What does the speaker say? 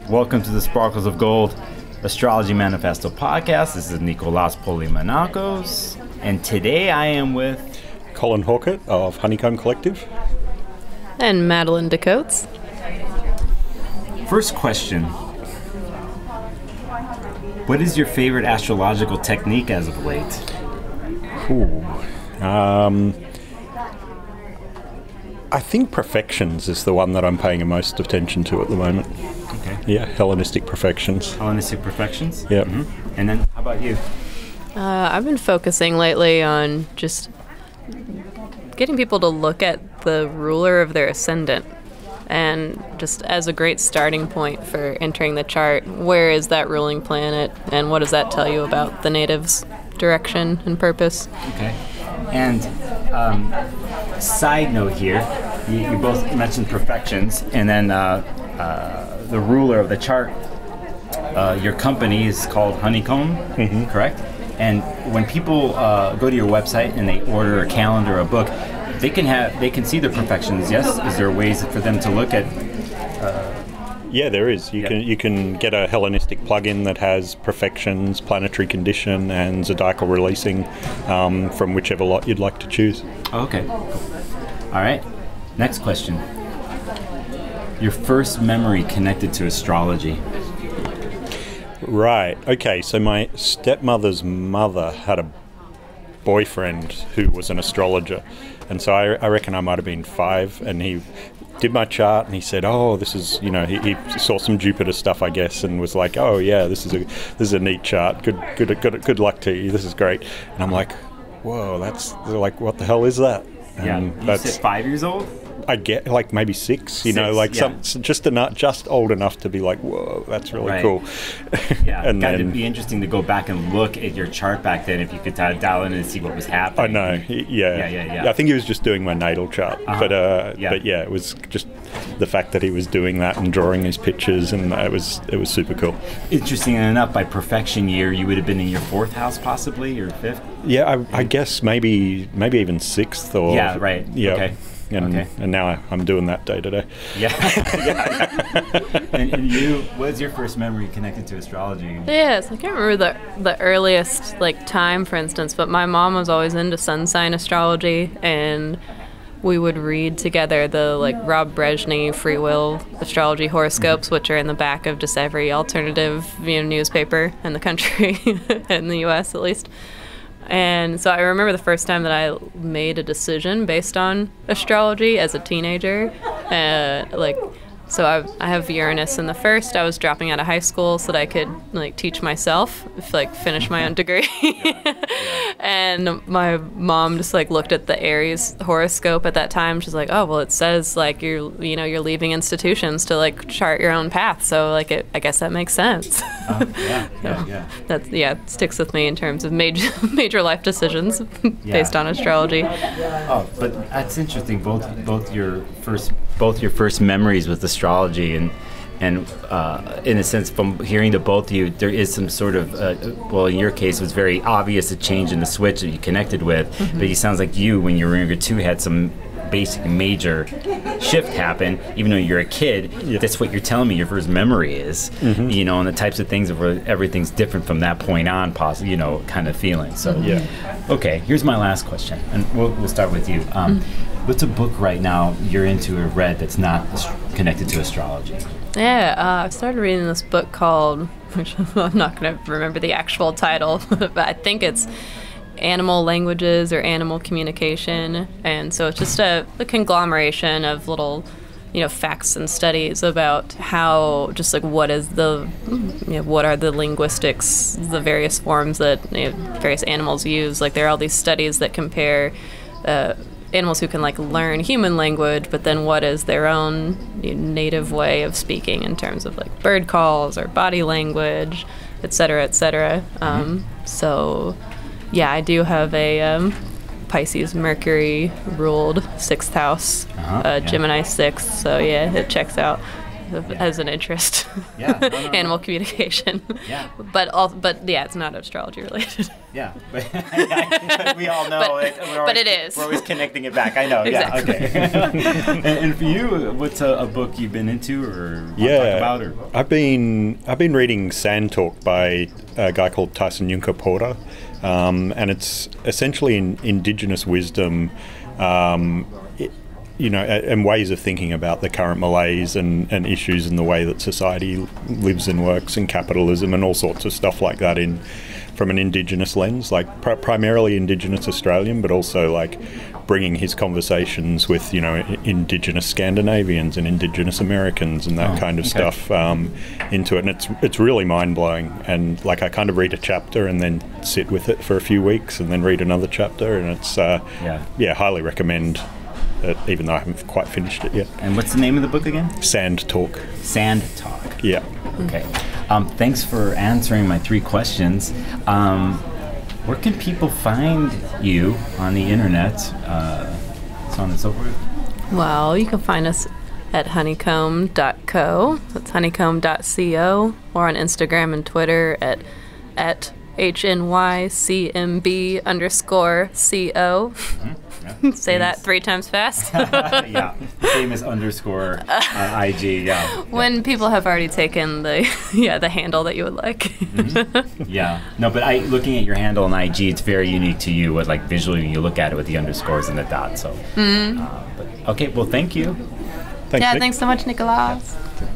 Welcome to the Sparkles of Gold Astrology Manifesto podcast. This is Nicolas Polimanakos, and today I am with Colin Hawkett of Honeycomb Collective. And Madeline Decotes. First question. What is your favorite astrological technique as of late? I think perfections is the one that I'm paying the most attention to at the moment. Okay. Yeah, Hellenistic perfections. Hellenistic perfections? Yeah. Mm-hmm. And then, how about you? I've been focusing lately on just getting people to look at the ruler of their ascendant, and just as a great starting point for entering the chart, where is that ruling planet, and what does that tell you about the native's direction and purpose? Okay. And side note here, you both mentioned perfections, and then the ruler of the chart, your company is called Honeycomb, correct? And when people go to your website and they order a calendar or a book, they can see the perfections, yes? Is there ways for them to look at... Yeah, there is. You can get a Hellenistic plugin that has perfections, planetary condition, and zodiacal releasing from whichever lot you'd like to choose. Oh, okay, cool. All right, next question. Your first memory connected to astrology. Right. Okay, so my stepmother's mother had a boyfriend who was an astrologer, and so I reckon I might have been 5, and he did my chart and he said, oh, this is, he saw some Jupiter stuff, I guess, and was like, oh yeah, this is a neat chart, good luck to you, this is great. And I'm like, whoa, they're like, what the hell is that? And you said 5 years old? I get like maybe 6, just old enough to be like, whoa, that's really cool. Yeah, and it'd be interesting to go back and look at your chart back then if you could dial in and see what was happening. I know, yeah. I think he was just doing my natal chart, but it was just the fact that he was doing that and drawing his pictures, and it was super cool. Interesting enough, by perfection year, you would have been in your 4th house possibly, or 5th? Yeah, I guess maybe even 6th or... Yeah, right. Yeah. Okay. And now I'm doing that day to day. Yeah. And you, what's your first memory connected to astrology? Yes, I can't remember the earliest time, for instance, but my mom was always into sun sign astrology, and we would read together the Rob Brezhny free will astrology horoscopes, which are in the back of just every alternative newspaper in the country, in the U.S. at least. And so I remember the first time that I made a decision based on astrology as a teenager. So I have Uranus in the 1st. I was dropping out of high school so that I could teach myself, finish my own degree. And my mom just looked at the Aries horoscope at that time. She's like, oh, well, it says you're leaving institutions to chart your own path. So I guess that makes sense. It sticks with me in terms of major life decisions based on astrology. Oh, but that's interesting. Both your first memories with astrology, and in a sense, from hearing to both of you, there is some sort of in your case, it was very obvious a change in the switch that you connected with. But it sounds like you, when you were younger too, had some basic major shift happen. Even though you're a kid, that's what you're telling me your first memory is. And the types of things where everything's different from that point on, possibly, kind of feeling. So okay, here's my last question, and we'll start with you. What's a book right now you're into or read that's not connected to astrology? I started reading this book called, which I'm not going to remember the actual title, but I think it's Animal Languages or Animal Communication. And so it's just a conglomeration of little, facts and studies about how, just what is what are the linguistics, the various forms that various animals use. There are all these studies that compare animals who can learn human language, but then what is their own native way of speaking in terms of bird calls or body language, et cetera, et cetera. So I do have a Pisces Mercury ruled 6th house, Gemini 6th, so it checks out. as an interest. Yeah, no. Animal communication. Yeah. But yeah, it's not astrology related. Yeah, but we all know it. But it is. We're always connecting it back. I know. Exactly. Yeah. Okay. and for you, what's a book you've been into or want to talk about? Or? I've been reading Sand Talk by a guy called Tyson Yunkaporta, and it's essentially Indigenous wisdom. And ways of thinking about the current malaise and issues in the way that society lives and works, and capitalism and all sorts of stuff like that from an Indigenous lens, like primarily Indigenous Australian, but also like bringing his conversations with, Indigenous Scandinavians and Indigenous Americans and that kind of stuff into it. And it's really mind-blowing. And like I kind of read a chapter and then sit with it for a few weeks and then read another chapter. And it's, highly recommend it, even though I haven't quite finished it yet. And what's the name of the book again? Sand Talk. Sand Talk. Yeah. Okay. Thanks for answering my 3 questions. Where can people find you on the internet, so on and so forth? Well, you can find us at honeycomb.co. That's honeycomb.co, or on Instagram and Twitter at HNYCMB_CO. Mm-hmm. Say that 3 times fast. Yeah, famous underscore IG. Yeah. When people have already taken the handle that you would like. Mm-hmm. Yeah. No, but looking at your handle on IG, it's very unique to you. With like visually, you look at it with the underscores and the dots. So. Mm-hmm. Okay. Well, thank you. Thanks, Nick. Thanks so much, Nicholas. Yeah.